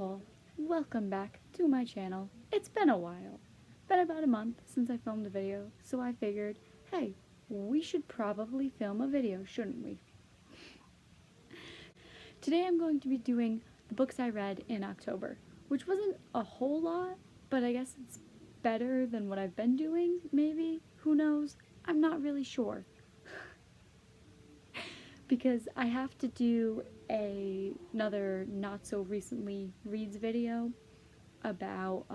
people, welcome back to my channel. It's been a while. Been about a month since I filmed a video, so I figured, hey, we should probably film a video, shouldn't we? Today I'm going to be doing the books I read in October, which wasn't a whole lot, but I guess it's better than what I've been doing, maybe? Who knows? I'm not really sure. Because I have to do another not so recently reads video about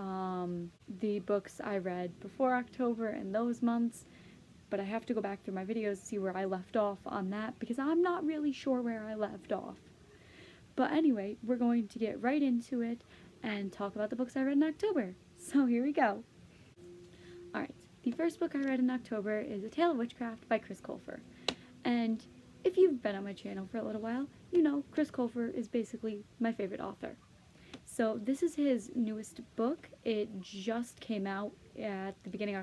the books I read before October and those months, but I have to go back through my videos to see where I left off on that because I'm not really sure where I left off. But anyway, we're going to get right into it and talk about the books I read in October. So here we go. Alright, the first book I read in October is A Tale of Witchcraft by Chris Colfer. And if you've been on my channel for a little while, you know Chris Colfer is basically my favorite author. So this is his newest book. It just came out at the beginning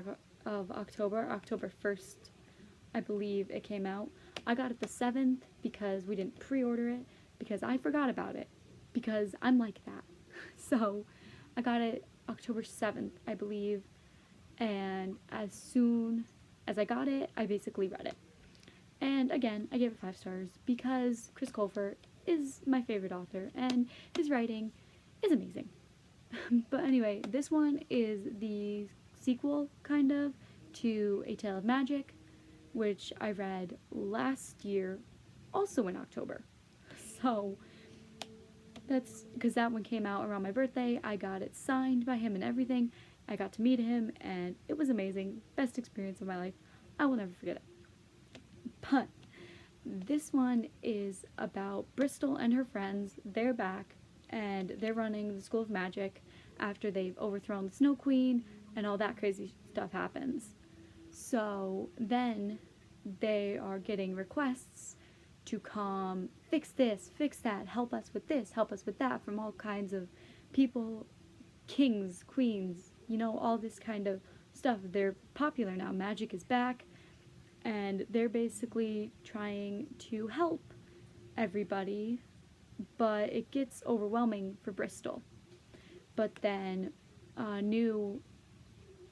of October, October 1st, I believe it came out. I got it the 7th because we didn't pre-order it, because I forgot about it, because I'm like that. So I got it October 7th, I believe, and as soon as I got it, I basically read it. And again, I gave it 5 stars because Chris Colfer is my favorite author and his writing is amazing. But anyway, this one is the sequel, kind of, to A Tale of Magic, which I read last year, also in October. So that's because that one came out around my birthday. I got it signed by him and everything. I got to meet him and it was amazing. Best experience of my life. I will never forget it. But this one is about Bristol and her friends. They're back and they're running the School of Magic after they've overthrown the Snow Queen and all that crazy stuff happens. So then they are getting requests to come fix this, fix that, help us with this, help us with that from all kinds of people, kings, queens, you know, all this kind of stuff. They're popular now. Magic is back. And they're basically trying to help everybody, but it gets overwhelming for Bristol. But then a new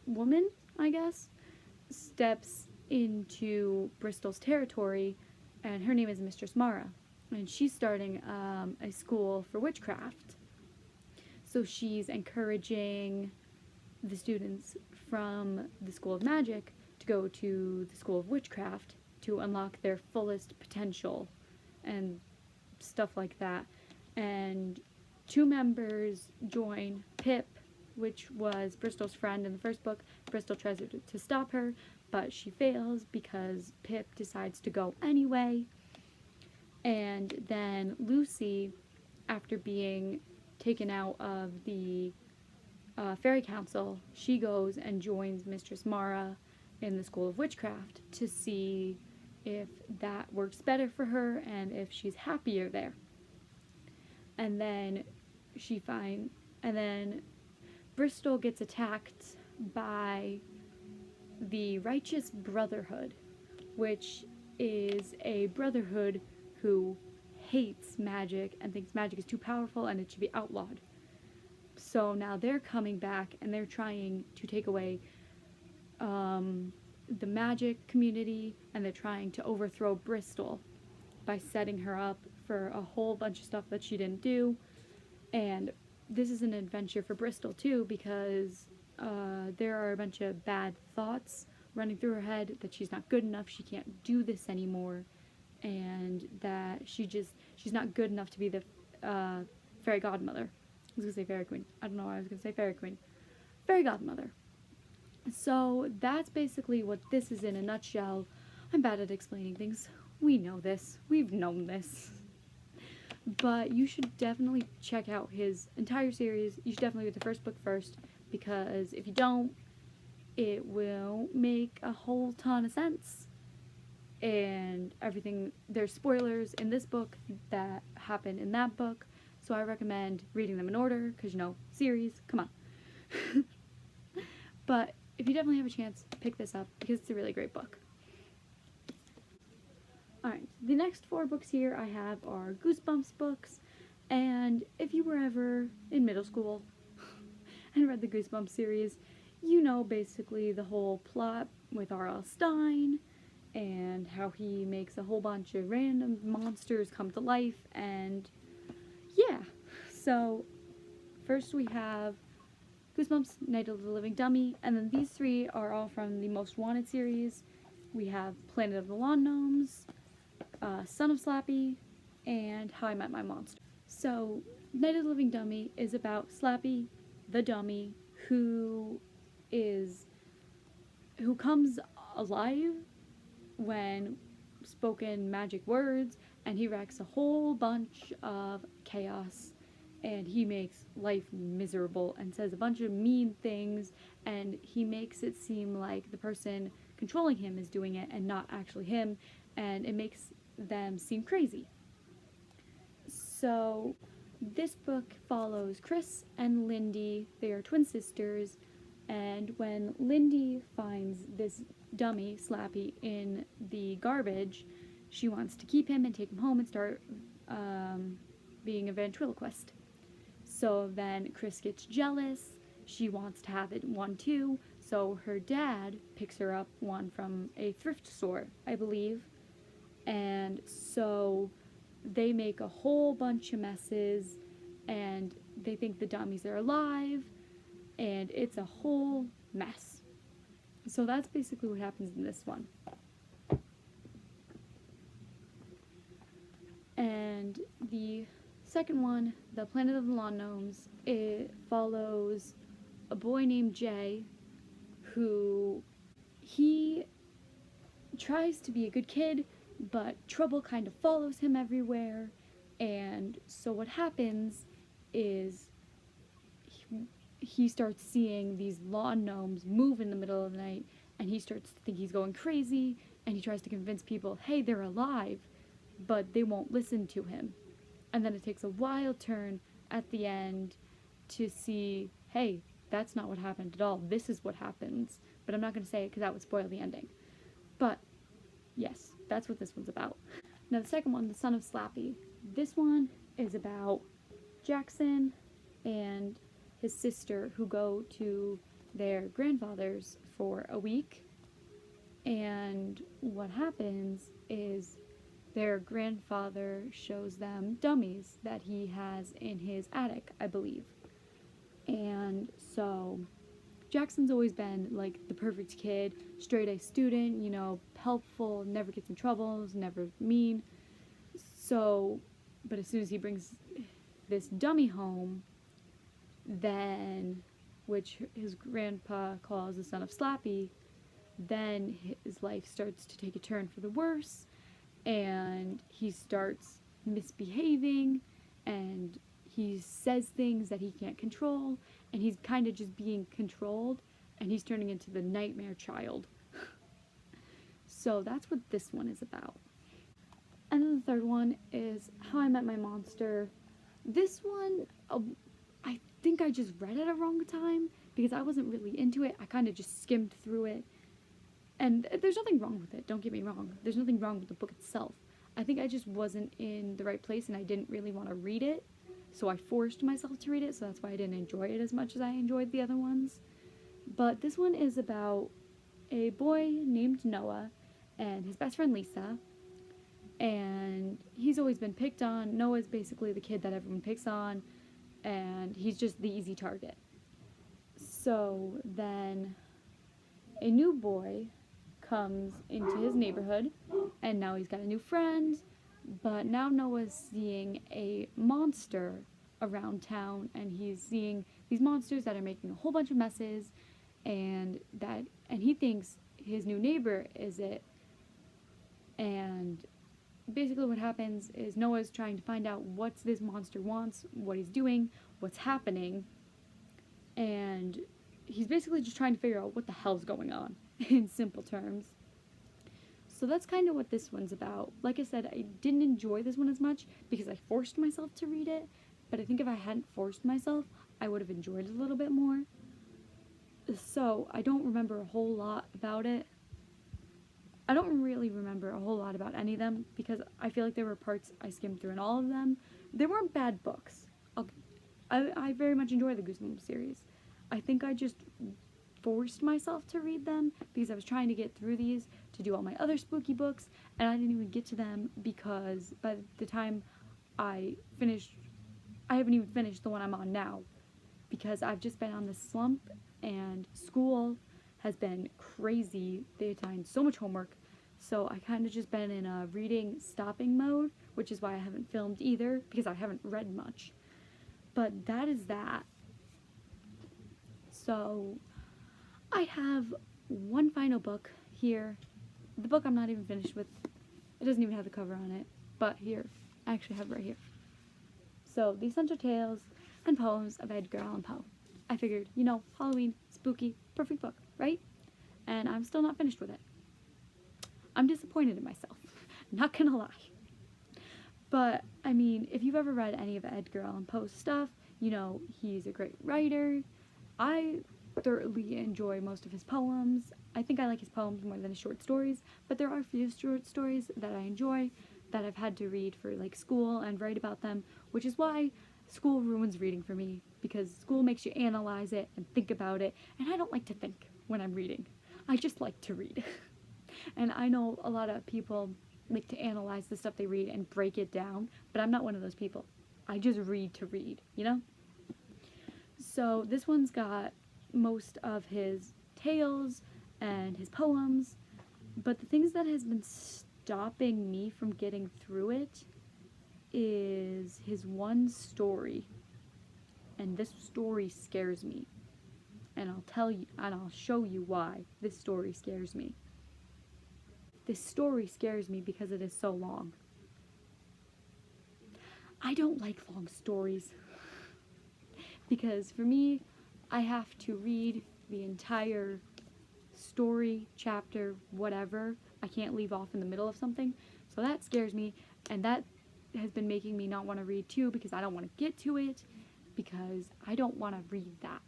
woman, I guess, steps into Bristol's territory, and her name is Mistress Mara. And she's starting a school for witchcraft. So she's encouraging the students from the School of Magic to go to the School of Witchcraft to unlock their fullest potential and stuff like that. And 2 members join Pip, which was Bristol's friend in the first book. Bristol tries to stop her, but she fails because Pip decides to go anyway. And then Lucy, after being taken out of the Fairy Council, she goes and joins Mistress Mara in the School of Witchcraft to see if that works better for her and if she's happier there. And then Bristol gets attacked by the Righteous Brotherhood, which is a brotherhood who hates magic and thinks magic is too powerful and it should be outlawed. So now they're coming back and they're trying to take away the magic community, and they're trying to overthrow Bristol by setting her up for a whole bunch of stuff that she didn't do. And this is an adventure for Bristol too, because there are a bunch of bad thoughts running through her head that she's not good enough, she can't do this anymore, and that she's not good enough to be the fairy godmother. I was gonna say fairy queen. I don't know why I was gonna say fairy queen. Fairy godmother. So that's basically what this is in a nutshell. I'm bad at explaining things. We know this. We've known this. But you should definitely check out his entire series. You should definitely read the first book first, because if you don't, it will make a whole ton of sense. And everything, there's spoilers in this book that happen in that book. So I recommend reading them in order, because, you know, series, come on. But if you definitely have a chance, pick this up because it's a really great book. Alright, the next 4 books here I have are Goosebumps books, And if you were ever in middle school and read the Goosebumps series, you know basically the whole plot with R.L. Stine and how he makes a whole bunch of random monsters come to life. And yeah, so first we have Goosebumps, Night of the Living Dummy, and then these three are all from the Most Wanted series. We have Planet of the Lawn Gnomes, Son of Slappy, and How I Met My Monster. So, Night of the Living Dummy is about Slappy, the dummy, who comes alive when spoken magic words, and he wrecks a whole bunch of chaos, and he makes life miserable and says a bunch of mean things, and he makes it seem like the person controlling him is doing it and not actually him, and it makes them seem crazy. So this book follows Chris and Lindy. They are twin sisters, and when Lindy finds this dummy, Slappy, in the garbage, she wants to keep him and take him home and start being a ventriloquist. So then Chris gets jealous. She wants to have it one too. So her dad picks her up one from a thrift store, I believe. And so they make a whole bunch of messes, and they think the dummies are alive, and it's a whole mess. So that's basically what happens in this one. And the second one, The Planet of the Lawn Gnomes, it follows a boy named Jay who he tries to be a good kid, but trouble kind of follows him everywhere. And so what happens is he starts seeing these lawn gnomes move in the middle of the night, and he starts to think he's going crazy, and he tries to convince people, hey, they're alive, but they won't listen to him. And then it takes a wild turn at the end to see, hey, that's not what happened at all. This is what happens. But I'm not going to say it because that would spoil the ending. But yes, that's what this one's about. Now the second one, The Son of Slappy. This one is about Jackson and his sister who go to their grandfather's for a week. And what happens is their grandfather shows them dummies that he has in his attic, I believe. And so Jackson's always been like the perfect kid, straight A student, you know, helpful, never gets in trouble, never mean. So, but as soon as he brings this dummy home, then, which his grandpa calls the son of Slappy, then his life starts to take a turn for the worse, and he starts misbehaving, and he says things that he can't control, and he's kind of just being controlled, and he's turning into the nightmare child. So that's what this one is about. And then the third one is How I Met My Monster. This one, I think I just read at a wrong time because I wasn't really into it. I kind of just skimmed through it. And there's nothing wrong with it, don't get me wrong. There's nothing wrong with the book itself. I think I just wasn't in the right place and I didn't really want to read it. So I forced myself to read it, so that's why I didn't enjoy it as much as I enjoyed the other ones. But this one is about a boy named Noah and his best friend Lisa. And he's always been picked on. Noah's basically the kid that everyone picks on, and he's just the easy target. So then a new boy comes into his neighborhood, and now he's got a new friend, but now Noah's seeing a monster around town, and he's seeing these monsters that are making a whole bunch of messes, and he thinks his new neighbor is it. And basically what happens is Noah's trying to find out what this monster wants, what he's doing, what's happening, and he's basically just trying to figure out what the hell's going on, in simple terms. So that's kind of what this one's about. Like I said, I didn't enjoy this one as much because I forced myself to read it, but I think if I hadn't forced myself, I would have enjoyed it a little bit more. So I don't remember a whole lot about it. I don't really remember a whole lot about any of them because I feel like there were parts I skimmed through in all of them they weren't bad books. I very much enjoy the Goosebumps series. I think I just forced myself to read them because I was trying to get through these to do all my other spooky books, and I didn't even get to them because by the time I haven't even finished the one I'm on now because I've just been on this slump and school has been crazy. They assigned so much homework, so I kind of just been in a reading stopping mode, which is why I haven't filmed either because I haven't read much. But that is that. So I have one final book here. The book I'm not even finished with. It doesn't even have the cover on it. But here, I actually have it right here. So, The Essential Tales and Poems of Edgar Allan Poe. I figured, Halloween, spooky, perfect book, right? And I'm still not finished with it. I'm disappointed in myself. Not gonna lie. But, I mean, if you've ever read any of Edgar Allan Poe's stuff, he's a great writer. I thoroughly enjoy most of his poems. I think I like his poems more than his short stories, but there are a few short stories that I enjoy that I've had to read for school and write about them, which is why school ruins reading for me, because school makes you analyze it and think about it, and I don't like to think when I'm reading. I just like to read. And I know a lot of people like to analyze the stuff they read and break it down, but I'm not one of those people. I just read to read, So this one's got most of his tales and his poems, but the things that has been stopping me from getting through it is his one story. And this story scares me. And I'll tell you, and I'll show you why this story scares me. This story scares me because it is so long. I don't like long stories. Because for me, I have to read the entire story, chapter, whatever. I can't leave off in the middle of something. So that scares me, and that has been making me not want to read too, because I don't want to get to it, because I don't want to read that.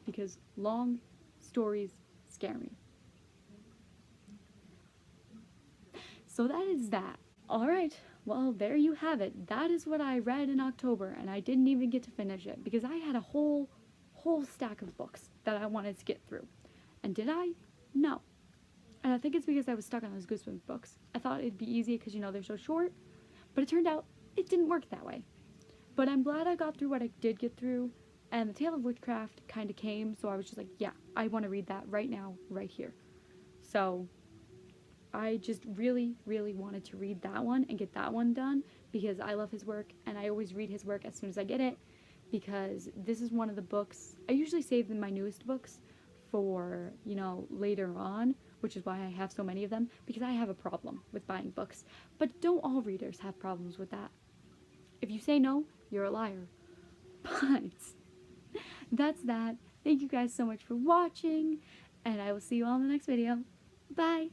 Because long stories scare me. So that is that. Alright, well, there you have it. That is what I read in October, and I didn't even get to finish it, because I had a whole stack of books that I wanted to get through. And did I? No. And I think it's because I was stuck on those Goosebumps books. I thought it'd be easy because, they're so short, but it turned out it didn't work that way. But I'm glad I got through what I did get through, and the Tale of Witchcraft kind of came, so I was just like, yeah, I want to read that right now, right here. So I just really, really wanted to read that one and get that one done because I love his work, and I always read his work as soon as I get it, because this is one of the books, I usually save my newest books for, later on, which is why I have so many of them, because I have a problem with buying books. But don't all readers have problems with that? If you say no, you're a liar. But that's that. Thank you guys so much for watching, and I will see you all in the next video. Bye!